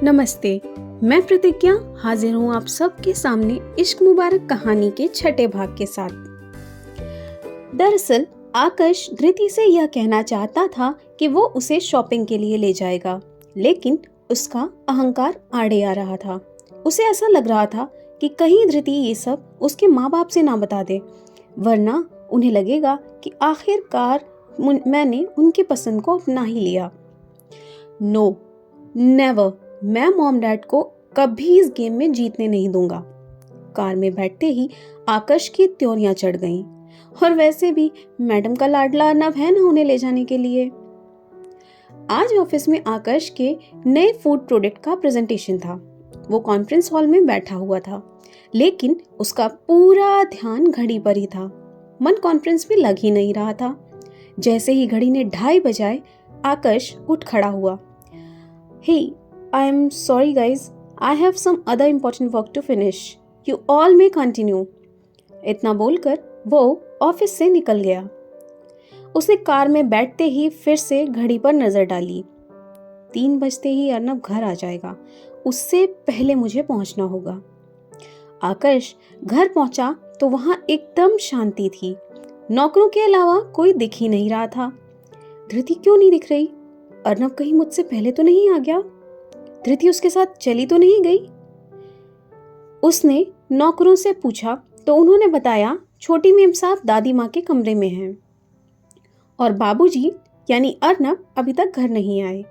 नमस्ते, मैं प्रतिज्ञा हाजिर हूँ आप सबके सामने इश्क मुबारक कहानी के छठे भाग के साथ। दरअसल आकाश धृति से यह कहना चाहता था कि वो उसे शॉपिंग के लिए ले जाएगा, लेकिन उसका अहंकार आड़े आ रहा था। उसे ऐसा लग रहा था कि कहीं धृति ये सब उसके माँ बाप से ना बता दे, वरना उन्हें लगेगा कि आखिरकार मैंने उनकी पसंद को अपना ही लिया। नो, नेवर, मैं मॉम डैड को कभी इस गेम में जीतने नहीं दूंगा। कार में बैठते ही आकाश की त्योरियां चढ़ गईं, और वैसे भी मैडम का लाडला अर्नव है ना उन्हें ले जाने के लिए। आज ऑफिस में आकाश के नए फूड प्रोडक्ट का प्रेजेंटेशन था। वो कॉन्फ्रेंस हॉल में बैठा हुआ था, लेकिन उसका पूरा ध्यान घड़ी पर ही था। मन कॉन्फ्रेंस में लग ही नहीं रहा था। जैसे ही घड़ी ने 2:30 बजाए, आकाश उठ खड़ा हुआ। हे, I am sorry guys, I have some other important work to finish. You all may continue. इतना बोलकर वो ऑफिस से निकल गया। उसने कार में बैठते ही फिर से घड़ी पर नजर डाली। 3 बजते ही अर्नव घर आ जाएगा, उससे पहले मुझे पहुंचना होगा। आकाश घर पहुंचा तो वहां एकदम शांति थी। नौकरों के अलावा कोई दिख ही नहीं रहा था। धृति क्यों नहीं दिख रही? अर्नव कहीं मुझसे पहले तो नहीं आ गया? धृति उसके साथ चली तो नहीं गई? उसने नौकरों से पूछा तो उन्होंने बताया छोटी मेम साहब दादी माँ के कमरे में हैं और बाबूजी यानी अर्नव अभी तक घर नहीं आए।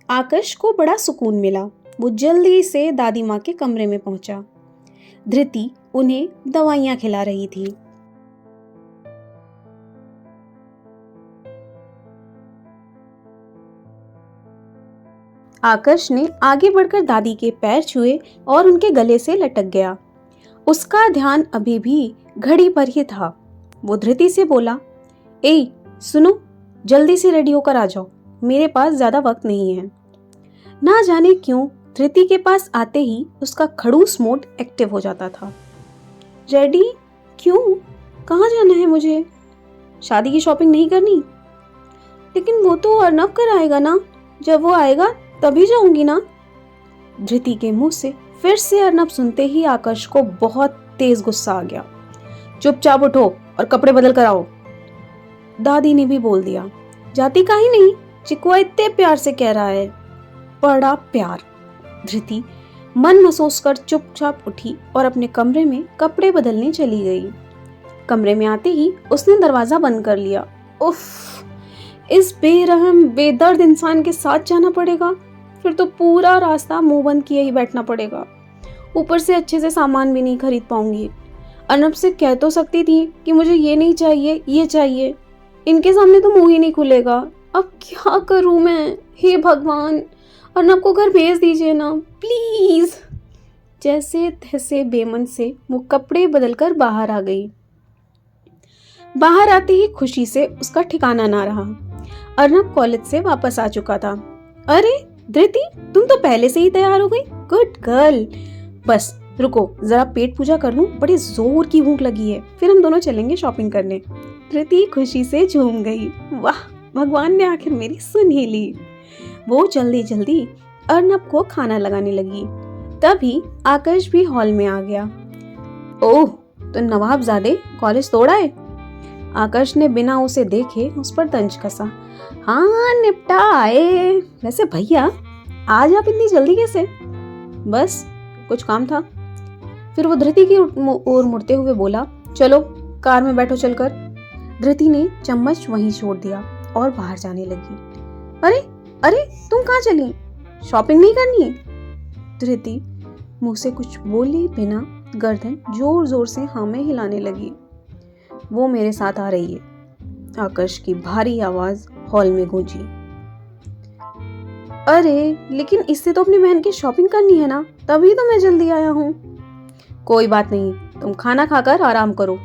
आकाश को बड़ा सुकून मिला। वो जल्दी से दादी माँ के कमरे में पहुंचा। धृति उन्हें दवाइयाँ खिला रही थी। आकाश ने आगे बढ़कर दादी के पैर छुए और उनके गले से लटक गया। उसका ध्यान अभी भी घड़ी पर ही था। वो धृति से बोला, ए सुनो, जल्दी से रेडी होकर आ जाओ, मेरे पास ज्यादा वक्त नहीं है। ना जाने क्यों धृति के पास आते ही उसका खड़ूस मोड एक्टिव हो जाता था। रेडी? क्यों? कहाँ जाना है मुझे? शादी की शॉपिंग नहीं करनी? लेकिन वो तो अर्नव कर आएगा ना, जब वो आएगा तभी जाऊंगी ना। धृति के मुंह से फिर से अर्नव सुनते ही आकाश को बहुत तेज गुस्सा आ गया। चुपचाप उठो और कपड़े बदल कर आओ। दादी ने भी बोल दिया। जाती का ही नहीं, चिकुआ इतने प्यार से कह रहा है। बड़ा प्यार। धृति मन महसूस कर चुपचाप उठी और अपने कमरे में कपड़े बदलने चली गई। कमरे में आते ही उसने दरवाजा बंद कर लिया। उफ, इस बेरहम बेदर्द इंसान के साथ जाना पड़ेगा, फिर तो पूरा रास्ता मुंह बंद किए ही बैठना पड़ेगा। ऊपर से अच्छे से सामान भी नहीं खरीद पाऊंगी। अर्नव से कह तो सकती थी कि मुझे ये नहीं चाहिए, ये चाहिए। इनके सामने तो मुंह ही नहीं खुलेगा। अब क्या करूं मैं? हे भगवान, अर्नव को घर भेज दीजिए ना प्लीज। जैसे तैसे बेमन से वो कपड़े बदलकर बाहर आ गई। बाहर आते ही खुशी से उसका ठिकाना ना रहा। अर्नव कॉलेज से वापस आ चुका था। अरे धृति, तुम तो पहले से ही तैयार हो गई। Good girl. बस रुको, जरा पेट पूजा कर लूं, बड़ी जोर की भूख लगी है, फिर हम दोनों चलेंगे शॉपिंग करने। धृति खुशी से झूम गई। वाह, भगवान ने आखिर मेरी सुन ही ली। वो जल्दी जल्दी अर्नव को खाना लगाने लगी। तभी आकाश भी हॉल में आ गया। ओह, तो नवाबजादे कॉलेज तोड़ आए? आकाश ने बिना उसे देखे उस पर तंज कसा। हाँ, निपटा आए। वैसे भैया, आज आप इतनी जल्दी कैसे? बस कुछ काम था। फिर वो धृति की ओर मुड़ते हुए बोला, चलो कार में बैठो चलकर। धृति ने चम्मच वहीं छोड़ दिया और बाहर जाने लगी। अरे अरे, तुम कहाँ चली? शॉपिंग नहीं करनी? धृति मुंह से कुछ बोले बिना गर्दन जोर जोर से हाँ में हिलाने लगी। वो मेरे साथ आ रही है। आकाश की भारी आवाज हॉल में गूंजी। अरे लेकिन इससे तो अपनी बहन की शॉपिंग करनी है ना, तभी तो मैं जल्दी आया हूँ। कोई बात नहीं, तुम खाना खाकर आराम करो।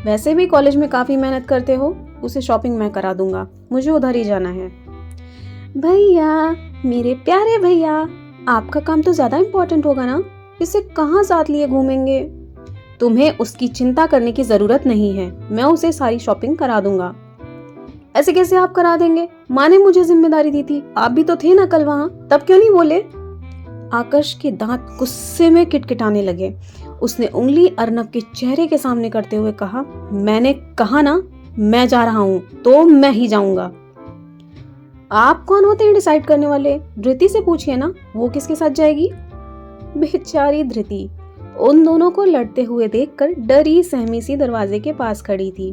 वैसे भी कॉलेज में काफी मेहनत करते हो, उसे शॉपिंग मैं करा दूंगा, मुझे उधर ही जाना है। भैया, मेरे प्यारे भैया, आपका काम तो ज्यादा इम्पोर्टेंट होगा ना, इसे कहाँ साथ लिए घूमेंगे? तुम्हें उसकी चिंता करने की जरूरत नहीं है, मैं उसे सारी शॉपिंग करा दूंगा। ऐसे कैसे आप करा देंगे? माँ ने मुझे जिम्मेदारी दी थी, आप भी तो थे ना कल वहाँ, तब क्यों नहीं बोले? आकाश के दांत गुस्से में किटकिटाने लगे। उसने उंगली अर्नब के चेहरे के सामने करते हुए कहा, मैंने कहा ना मैं जा रहा हूं तो मैं ही जाऊंगा। आप कौन होते हैं डिसाइड करने वाले? धृति से पूछिए ना, वो किसके साथ जाएगी? बेचारी धृति उन दोनों को लड़ते हुए देखकर डरी सहमी सी दरवाजे के पास खड़ी थी।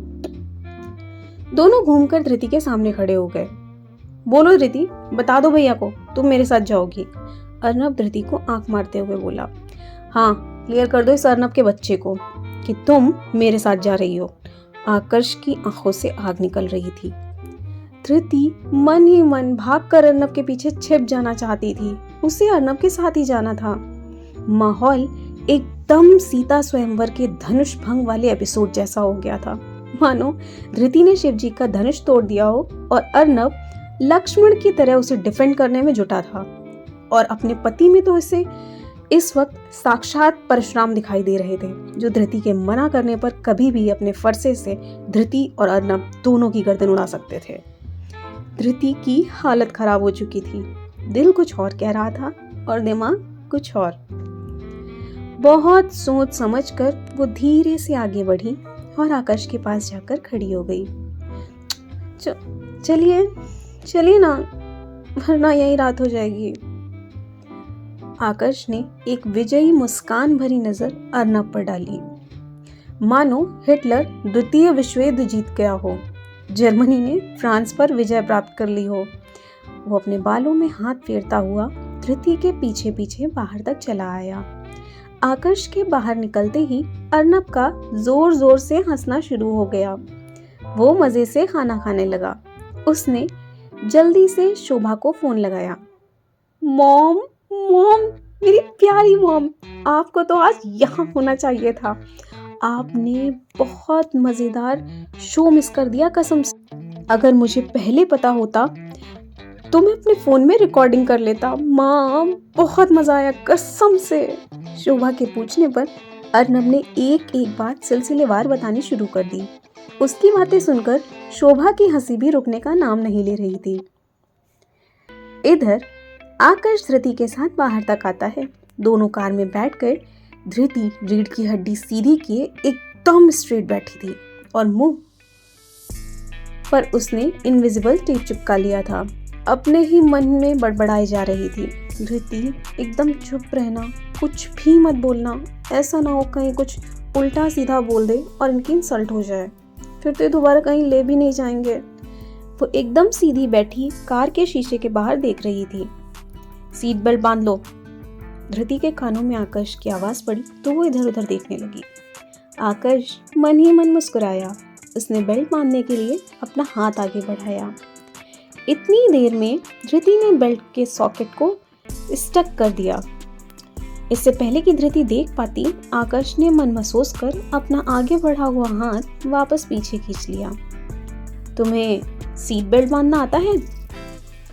दोनों घूमकर धृति के सामने खड़े हो गए। बोलो धृति, बता दो भैया को तुम मेरे साथ जाओगी। अर्नब धृति को आंख मारते हुए बोला। हाँ, क्लियर कर दो इस अर्नब के बच्चे को कि तुम मेरे साथ जा रही हो। आकर्ष की आंखों से आग निकल रही थी। धृति मन ही मन भागकर अर्नब के पीछे छिप जाना चाहती थी। उसे अर्नब के साथ ही जाना था। माहौल एकदम सीता स्वयंवर के धनुष भंग वाले एपिसोड जैसा हो गया था, मानो धृति ने शिवजी का धनुष तोड़ दिया हो और अर्नब लक्ष्मण की तरह उसे डिफेंड करने में जुटा था। और अपने पति में तो इसे इस वक्त साक्षात परशुराम दिखाई दे रहे थे, जो धृति के मना करने पर कभी भी अपने फरसे से धृति और अर्नब दोनों की गर्दन उड़ा सकते थे। धृति की हालत खराब हो चुकी थी। दिल कुछ और कह रहा था और दिमाग कुछ और। बहुत सोच समझकर वो धीरे से आगे बढ़ी और आकाश के पास जाकर खड़ी हो गई। चलिए ना, वरना यही रात हो जाएगी। आकाश ने एक विजयी मुस्कान भरी नजर अर्नब पर डाली, मानो हिटलर द्वितीय विश्व युद्ध जीत गया हो, जर्मनी ने फ्रांस पर विजय प्राप्त कर ली हो। वो अपने बालों में हाथ फेरता हुआ धृति के पीछे पीछे बाहर तक चला आया। आकाश के बाहर निकलते ही अर्नब का जोर जोर से हंसना शुरू हो गया। वो मजे से खाना खाने लगा। उसने जल्दी से शोभा को फोन लगाया। मॉम, मेरी प्यारी मॉम, आपको तो आज यहाँ होना चाहिए था। आपने बहुत मजेदार शो मिस कर दिया कसम से। अगर मुझे पहले पता होता तो मैं अपने फोन में रिकॉर्डिंग कर लेता। मॉम, बहुत मजा आया कसम से। शोभा के पूछने पर अर्नब ने एक एक बात सिलसिलेवार बतानी शुरू कर दी। उसकी बातें सुनकर शोभा की हंसी भी रुकने का नाम नहीं ले रही थी। इधर आकाश धृति के साथ बाहर तक आता है। दोनों कार में बैठकर धृति रीढ़ की हड्डी सीधी किए एकदम स्ट्रेट बैठी थी और मुंह पर उसने इनविजिबल टेप चिपका लिया था। अपने ही मन में बड़बड़ाई जा रही थी। धृति, एकदम चुप रहना, कुछ भी मत बोलना, ऐसा ना हो कहीं कुछ उल्टा सीधा बोल दे और इनकी इंसल्ट हो जाए, फिर तो दोबारा कहीं ले भी नहीं जाएंगे। वो एकदम सीधी बैठी कार के शीशे के बाहर देख रही थी। सीट बेल्ट बांध लो। धृति के कानों में आकाश की आवाज पड़ी तो वो इधर उधर देखने लगी। आकाश मन ही मन मुस्कुराया। उसने बेल्ट बांधने के लिए अपना हाथ आगे बढ़ाया। इतनी देर में धृति ने बेल्ट के सॉकेट को स्टक कर दिया। इससे पहले कि धृति देख पाती, आकाश ने मन महसूस कर अपना आगे बढ़ा हुआ हाथ वापस पीछे खींच लिया। तुम्हें सीट बेल्ट बांधना आता है?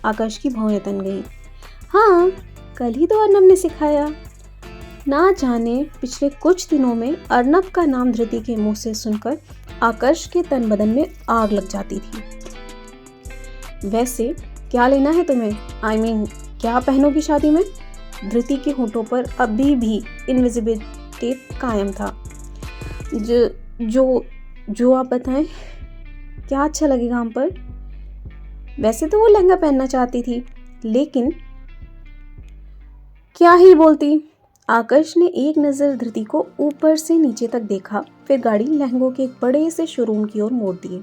आकाश की भौहें तन गई। हाँ, कल ही तो अर्नब ने सिखाया। ना जाने पिछले कुछ दिनों में अर्नब का नाम धृति के मुंह से सुनकर आकाश के तन बदन में आग लग जाती थी। वैसे क्या लेना है तुम्हें? I mean, क्या पहनोगी शादी में? धृति के होठों पर अभी भी इनविजिबल टेप कायम था। जो आप बताएं, क्या अच्छा लगेगा हम पर? वैसे तो वो लहंगा पहनना चाहती थी, लेकिन क्या ही बोलती। आकाश ने एक नज़र धृति को ऊपर से नीचे तक देखा, फिर गाड़ी लहंगों के एक बड़े से शोरूम की ओर मोड़ दी।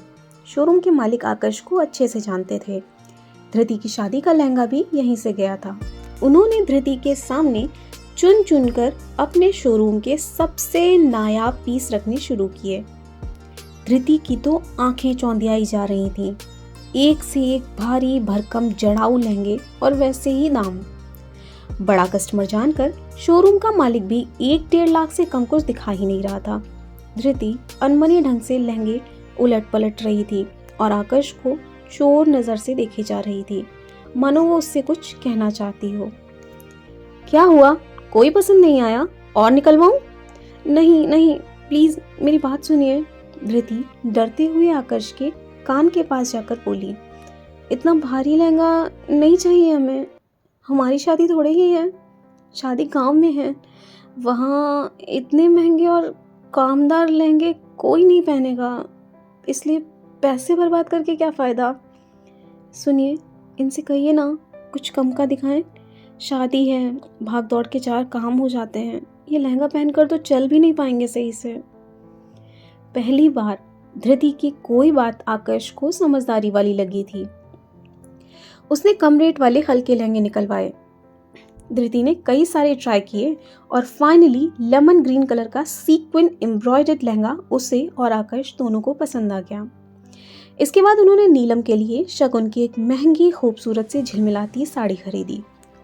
शोरूम के मालिक आकाश को अच्छे से जानते थे। धृति की शादी का लहंगा भी यहीं से गया था। उन्होंने धृति के सामने चुन चुन कर अपने शोरूम के सबसे नायाब पीस रखने शुरू किए। धृति की तो आंखें चौंधियाई जा रही थीं। एक से एक भारी भरकम जड़ाऊ लहंगे और वैसे ही दाम। बड़ा कस्टमर जानकर शोरूम का मालिक भी 1-1.5 लाख से कम कुछ दिखा ही नहीं रहा था। धृति अनमने ढंग से लहंगे उलट पलट रही थी और आकाश को चोर नजर से देखी जा रही थी, मानो वो उससे कुछ कहना चाहती हो। क्या हुआ? कोई पसंद नहीं आया? और निकलवाऊं? नहीं, प्लीज मेरी बात सुनिए। धृति डरते हुए आकाश के कान के पास जाकर बोली, इतना भारी लहंगा नहीं चाहिए हमें, हमारी शादी थोड़े ही है। शादी गांव में है, वहाँ इतने महंगे और कामदार लहंगे कोई नहीं पहनेगा, इसलिए पैसे बर्बाद करके क्या फ़ायदा। सुनिए, इनसे कहिए ना कुछ कम का दिखाएं। शादी है, भाग दौड़ के 4 काम हो जाते हैं, ये लहंगा पहनकर तो चल भी नहीं पाएंगे सही से। पहली बार धृति की कोई बात आकर्ष को समझदारी वाली लगी थी। उसने कम रेट वाले हल्के लहंगे निकलवाए। धृति ने कई सारे ट्राई किए और फाइनली लेमन ग्रीन कलर का सीक्वेंट एम्ब्रॉयडर्ड लहंगा उसे और आकर्ष दोनों को पसंद आ गया। इसके बाद उन्होंने नीलम के लिए शगुन की एक महंगी खूबसूरत से झिलमिलाती साड़ी खरीदी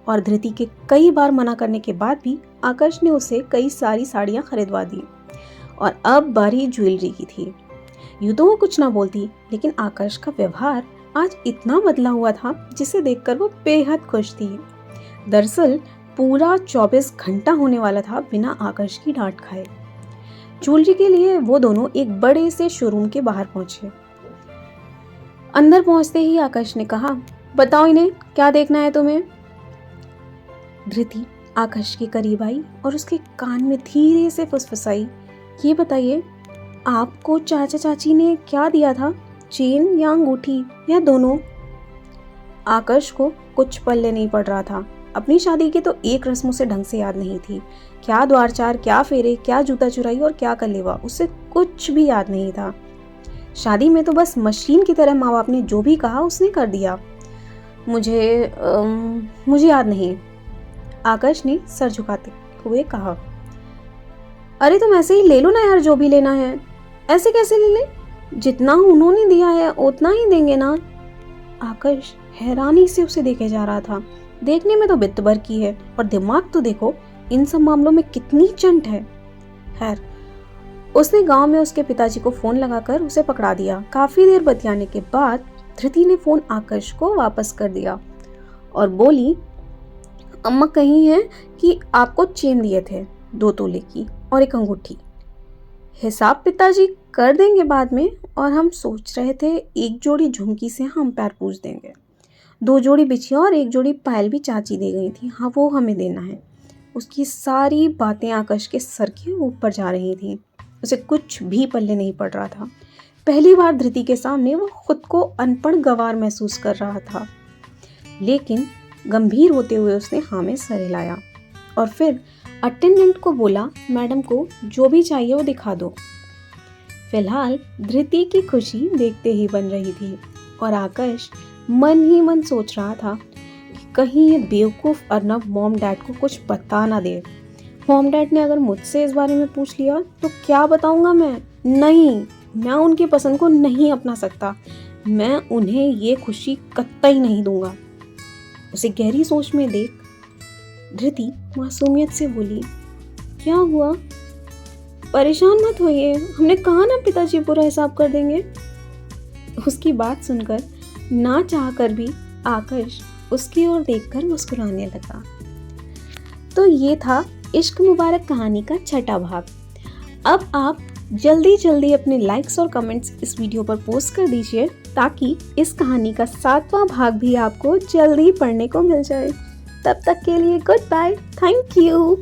और धृति के कई बार मना करने के बाद भी आकर्ष ने उसे कई सारी साड़ियाँ खरीदवा दी। और अब बारी ज्वेलरी की थी। यूँ तो वो कुछ ना बोलती, लेकिन आकर्ष का व्यवहार आज इतना बदला हुआ था जिसे देखकर वो बेहद खुश थी। दरअसल पूरा 24 घंटा होने वाला था बिना आकर्ष की डांट खाए। ज्वेलरी के लिए वो दोनों एक बड़े से शोरूम के बाहर पहुंचे। अंदर पहुंचते ही आकर्ष ने कहा, बताओ इन्हें क्या देखना है तुम्हें। धृति आकर्ष के करीब आई और उसके कान में धीरे से फुसफुसाई, ये बताइए आपको चाचा चाची ने क्या दिया था, चेन या अंगूठी या दोनों। आकर्ष को कुछ पल्ले नहीं पड़ रहा था। अपनी शादी की तो एक रस्म उसे ढंग से याद नहीं थी। क्या द्वारचार, क्या फेरे, क्या जूता चुराई और क्या कलेवा, उसे कुछ भी याद नहीं था। शादी में तो बस मशीन की तरह माँ बाप ने जो भी कहा उसने कर दिया। मुझे याद नहीं, आकर्ष ने सर झुकाते हुए कहा। अरे तुम ऐसे ही ले लो ना यार, जो भी लेना है। ऐसे कैसे ले ले, जितना उन्होंने दिया है उतना ही देंगे ना। आकर्ष हैरानी से उसे देखे जा रहा था। देखने में तो बित्त भर की है और दिमाग तो देखो इन सब मामलों में कितनी चंट है। खैर, उसने गांव में उसके पिताजी को फोन लगाकर उसे पकड़ा दिया। काफी देर बतियाने के बाद धृति ने फोन आकर्ष को वापस कर दिया और बोली, अम्मा कही है कि आपको चेन दिए थे 2 तोले की और एक अंगूठी। हिसाब पिताजी कर देंगे बाद में, और हम सोच रहे थे एक जोड़ी झुमकी से हम पैर पूछ देंगे। 2 जोड़ी बिछिया और 1 जोड़ी पायल भी चाची दे गई थी, हाँ वो हमें देना है। उसकी सारी बातें आकर्ष के सर के ऊपर जा रही थी। उसे कुछ भी पल्ले नहीं पड़ रहा था। पहली बार धृति के सामने वो खुद को अनपढ़ गंवार महसूस कर रहा था। लेकिन गंभीर होते हुए उसने हाँ में सर हिलाया और फिर अटेंडेंट को बोला, मैडम को जो भी चाहिए वो दिखा दो। फिलहाल धृति की खुशी देखते ही बन रही थी और आकर्ष मन ही मन सोच रहा था कि कहीं ये बेवकूफ़ अर्नब मॉम डैड को कुछ बता ना दे। मॉम डैड ने अगर मुझसे इस बारे में पूछ लिया तो क्या बताऊंगा मैं। नहीं, मैं उनकी पसंद को नहीं अपना सकता। मैं उन्हें ये खुशी कतई नहीं दूंगा। उसे गहरी सोच में देख धृति मासूमियत से बोली, क्या हुआ, परेशान मत होइए, हमने कहा ना पिताजी पूरा हिसाब कर देंगे। उसकी बात सुनकर ना चाहकर भी आकर्ष उसकी ओर देखकर मुस्कुराने लगा। तो ये था इश्क मुबारक कहानी का 6ठा भाग। अब आप जल्दी जल्दी अपने लाइक्स और कमेंट्स इस वीडियो पर पोस्ट कर दीजिए ताकि इस कहानी का 7वां भाग भी आपको जल्दी पढ़ने को मिल जाए। तब तक के लिए गुड बाय, थैंक यू।